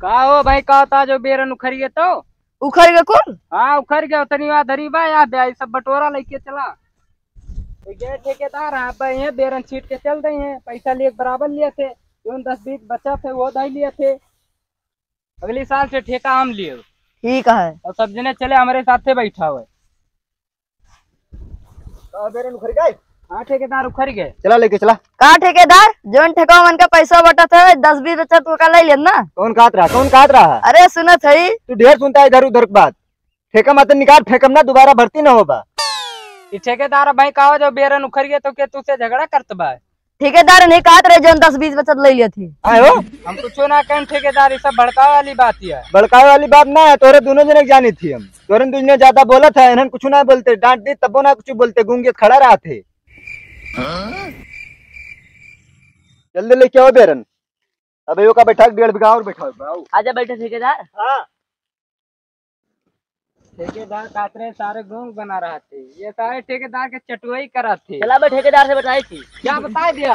का हो भाई का होता जो बेरन उखड़ गए तो उखड़ गए कौन? हाँ उखड़ गया उतनी बात धरी बा यार ब्याह सब बटोरा लेके चला ये ठेकेदार आप भाई हैं बेरन छीट के चल रही हैं पैसा लिए बराबर लिए थे जो 10-20 बचा थे वो दाई लिए थे। अगले साल से ठेका हम लिए ठीक है। और सब जने चले हमारे साथ से बैठा हुए। बेरन उखड़ गए। हाँ ठेकेदार उखड़ गए। चला लेके चला। कहाँ ठेकेदार जोन ठेका मन का पैसा बटा था 10-20 बचा तो का ले लेना। कौन काट रहा? अरे सुना थई तू ढेर सुनता है इधर उधर की बात। ठेका मत निकाल, फेंकम ना दोबारा भर्ती ना होगा। ठेकेदार भाई कहा जो बेरन उखड़ गए तो क्या तुझसे झगड़ा करत बा? ठेकेदार नहीं कहत रहे जोन 10-20 बचत ले लिए थी। आयो हम कुछ ना कहें ठेकेदार, ये सब भड़कावे वाली बात है। भड़कावे वाली बात ना है, तोरे दोनों जने जानी थी हम। तोरे तुझने ज्यादा बोला था, इन्हन कुछ ना बोलते, डांट दी तबो ना कुछ बोलते, गूंगे खड़ा रहा थे। जल्दी लेके आओ बेरन। अबे यो का बैठा 1.5 बीघा और बैठाओ। आजा बैठे ठेकेदार। हाँ ठेकेदार कातरे सारे गूंग बना रहा थे, ये सारे ठेकेदार के चटुआई करा थे। चला बे ठेकेदार से बताई थी। क्या बता दिया?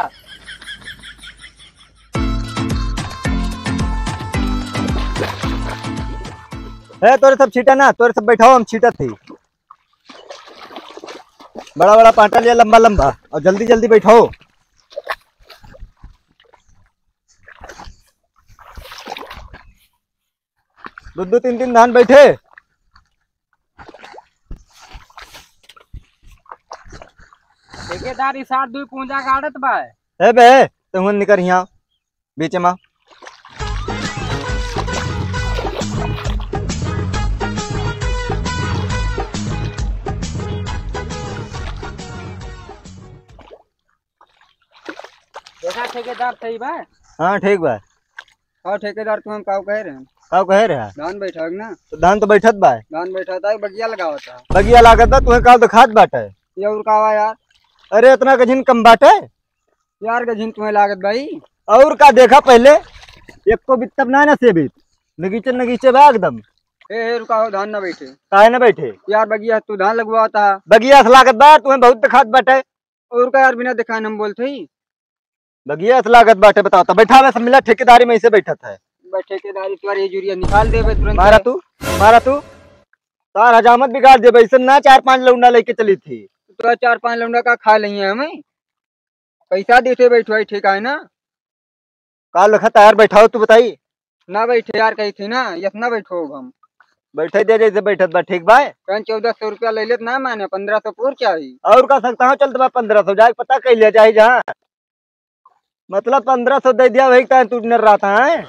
है तोरे सब छीटा ना, तोरे सब बैठाओ, हम छीटा थी। बड़ा बड़ा पाटा लिया लंबा लंबा और जल्दी जल्दी बैठाओ। दो 3 धान बैठे। ठेकेदार इस साथ 2 पूंजा गाड़त बा है बे तुम निकर यहाँ बीच में। देखा ठेकेदार सही बा? हाँ ठीक बा। और ठेकेदार तुम का कह रहे हैं? का कह रहा? धान बैठा ना? तो धान तो बैठत बा। धान बैठा था बगिया लगा होता बगिया लागत बा, तुम्हें का तो खाद बाटे। ये और कावा यार। अरे इतना गजिन कम बाटे यार गजिन तुम्हें लागत भाई। और का देखा पहले एक को बितब ना से बीत नगीचे बा एकदम। ए रुकाओ, धान ना बैठे। काहे ना बैठे यार बगिया तू धान लगवा था। बगिया से लागत बा, तुम्हें बहुत खाद बाटे। और का यार बिना दिखाए हम बोलते ही बगिया से लागत बाटे। बताओ तो बैठा हुआ सब मिला ठेकेदारी में से बैठा था। ठेकेदारी तुम्हारी यूरिया निकाल दे तुरंत। मारा तू तार हजामत बिगाड़ दे। ऐसा ना 4-5 लौंडा लेके चली थी। तो 4-5 लौंडा का खा लेंगे हमें, पैसा देते बैठो ठेका है ना। काल रखा यार बैठाओ। तू बताई ना बैठे यार कही थी ना, यस ना बैठो हम बैठे दे जैसे बैठत बा। ठीक बा 1400 रुपया ले लेते ना, माने 1500 पूर क्या ही और का सकता हूँ। चलते बा 1500 जाए पता कह लिया जाए जहाँ मतलब 1500 दे दिया वही टाइम तू नर रहा था है।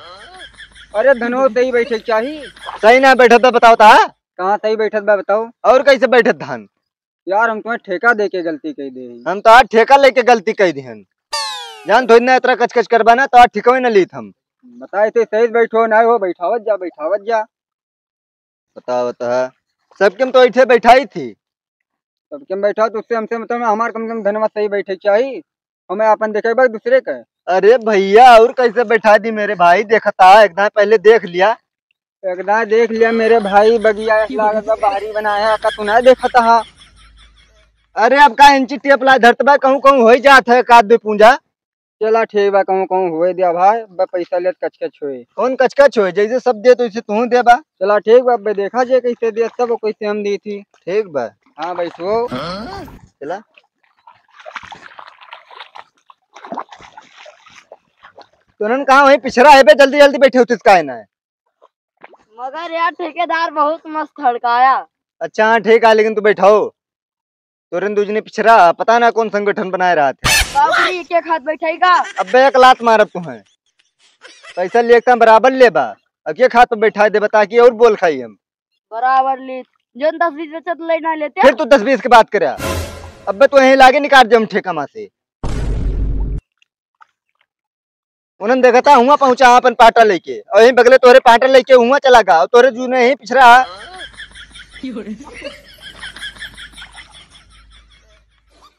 अरे धनो सही बैठे चाहिए। सही ना बैठत बा बताओ था कहाँ सही बैठत बा बताओ। और कैसे बैठत धान? यार हम तुम्हें ठेका दे के गलती कही दे। हम तो आज ठेका लेके गलती कही दी हन। जान थोड़ी ना इतना कच करबा ना तो आज ठिकवे न ली हम। बताए थे सही बैठो ना हो, बैठावत जा। बताओ सबके तो ऐठे बैठाई थी। सबके बैठा तो उससे हमसे मतलब हमारे कम से कम धनवा सही बैठे चाहिए, हमें अपन देखे बा दूसरे का। अरे भैया और कैसे बैठा दी मेरे भाई? देखता एकदम पहले देख लिया। एकदम देख लिया मेरे भाई, बगिया लागत बा बाहरी बनाया का तू ना देखा था। अरे अब का इंची टेप ला धरत बा, कहूँ हो जात है का 2 पूंजा। चला ठीक बा, कहूँ हुए दिया भाई बा पैसा ले कचकच हुए। कौन कचकच हो जैसे सब दे तो इसे तू दे बा। चला ठीक बा, देखा जे कैसे दे सब कैसे हम दी थी। ठीक बा हाँ बैठो। चला तुरंत कहा वही पिछड़ा है बे, जल्दी जल्दी बैठे होते का है ना। मगर यार ठेकेदार बहुत मस्त हड़काया। अच्छा हाँ ठीक है, लेकिन तू बैठाओ। तुरंत दूजने पिछड़ा पता ना कौन संगठन बनाए रहा था। के खाद बैठेगा। अबे एक लात मारब तुम्हें। पैसा लेता बराबर ले बा, अब ये खात पे बैठा दे बता की और बोल खाई हम बराबर ले जो 10-20 बचत लेना लेते। फिर तू 10-20 की बात करे। अबे तो यही लागे निकाल जम ठेका माँ से। उन्होंने देखा था हुआ पहुंचा अपन पाटा लेके और यही बगले तोरे पाटा लेके हुआ चला गया और तोरे जू ने ही पिछड़ा।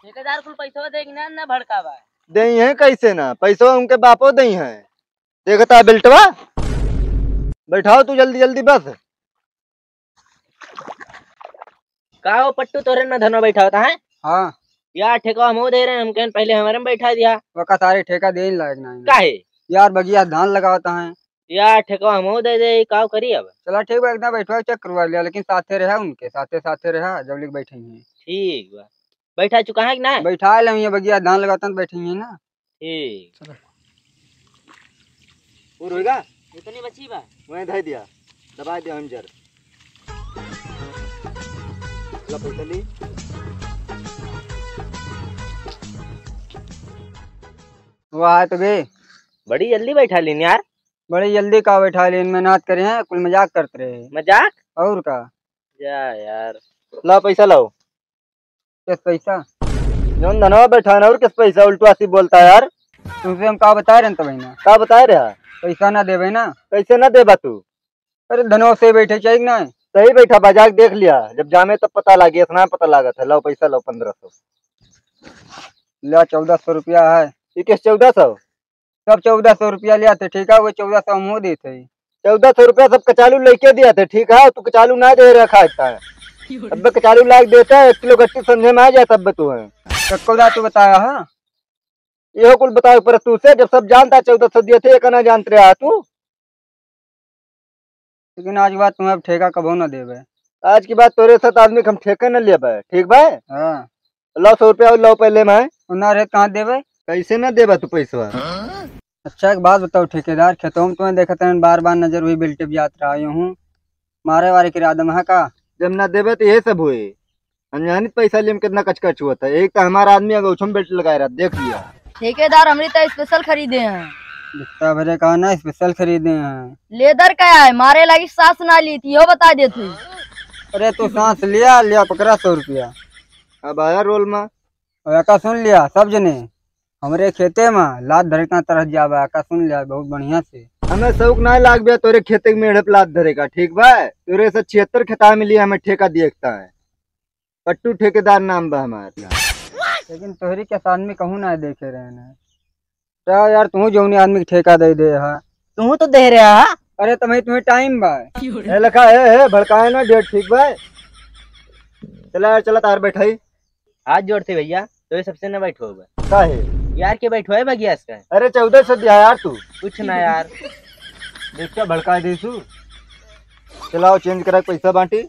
ठेकेदार को पैसा देगी ना भड़कावा दे है कैसे ना पैसा उनके बापो दे है। देखता बेल्टवा बैठाओ तू जल्दी जल्दी बस। का वो पट्टू तोरे में धनो बैठा होता है। हाँ यार ठेका हम दे रहे हैं, हम कहन पहले हमारे में बैठा दिया। वो का सारे ठेका दे लायक ना काहे यार, बगिया धान लगाता है यार ठेका हमहू दे दे का करी अब। चला ठीक बा, एकदम बैठवा चेक करवा लिया, लेकिन साथे रहा उनके साथे साथे रहा जब लिख बैठे हैं। ठीक बा, बैठा चुका है कि ना? बैठा ले ये बगिया धान लगाता तो बैठे हैं ना। ठीक पूरा होगा इतनी बची बा। वहीं धै दिया, दबा दिया हम जर ला पैसा ली। वो आए तो गए बड़ी जल्दी बैठा लीन यार। बड़ी जल्दी का बैठा ले, मेहनत करे हैं, कुल मजाक करते रहे। मजाक और का जा यार। ला पैसा लाओ। किस पैसा? जोन धनवा बैठा है ना, और किस पैसा उल्टा सी बोलता है यार। तुमसे हम का बता रहे हैं तो बहना, का बताए रहा पैसा ना देवे ना। कैसे ना देबा तू? अरे धनों से बैठे चाहिए ना। सही बैठा बाजार देख लिया, जब जामे तब पता लगे, इतना पता लगा था। लो पैसा लो 1500। लिया 1400 रुपया है। ये किस 1400? सब 1400 रुपया लिया थे, ठीक है? वो 1400 हम हो दी थे। 1400 रुपया सब कचालू लेके दिया थे, ठीक है? तू कचालू ना दे रखा है, अब कचालू लाग देता है 1 किलो गट्टी समझे में आ जाए तब तू है। कक्कोदा तू बताया है? ये कुल बताओ पर तू से, जब सब जानता 1400 दिए थे, एक ना जानते रहा तू। लेकिन आज बात तुम्हें अब ठेका कबो ना देवे। आज की बात तोरे साथ आदमी हम ठेके न ले पाए, ठीक भाई? हाँ, लो 100 रुपया लो पहले मैं। ना रहे कहाँ देवे? कैसे ना देबा तू पैसा? अच्छा एक बात बताओ ठेकेदार, खेतों में तुम्हें देखा था बार बार नजर हुई, बिल्टे भी यात्रा आई हूँ, मारे वारे के आदम है का? जब ना देबे तो ये सब हुए। अनजानित पैसा लिए कितना कचकच हुआ था। एक तो हमारा आदमी अगर उछम बेल्ट लगाए रहा, देख लिया। ठेकेदार हमने तो स्पेशल खरीदे हैं। बिस्ता भरे का ना स्पेशल खरीदे हैं। लेदर का है, मारे लगी सांस ना ली थी, यो बता देते। अरे तू सांस लिया लिया पकड़ा 100 रुपया। अब आया रोल में और का सुन लिया सब जने, हमरे खेते में लात धड़कना तरह जावा का सुन लिया बहुत बढ़िया से। हमें शौक ना लाग गया तोरे खेते में मेढ़े प्लाट धरेगा, ठीक बा? तोरे से 76 खेता में लिया, हमें ठेका देखता है। पट्टू ठेकेदार नाम बा हमारा। लेकिन तोहरी के आदमी कहूँ ना देखे रहे ना। क्या यार तू जौनी आदमी के ठेका दे दे है। तू तो दे रहा। अरे तुम्हें टाइम बा ए लखा है भड़काए ना डेट, ठीक बा? चला यार चला तार बैठाई। हाथ जोड़ते भैया, तो ये सबसे न बैठो का है यार के बैठो है बगिया इसका। अरे 1400 दिया यार तू। कुछ ना यार। देख क्या भड़काए दीसू। चलाओ चेंज करा पैसा बांटी।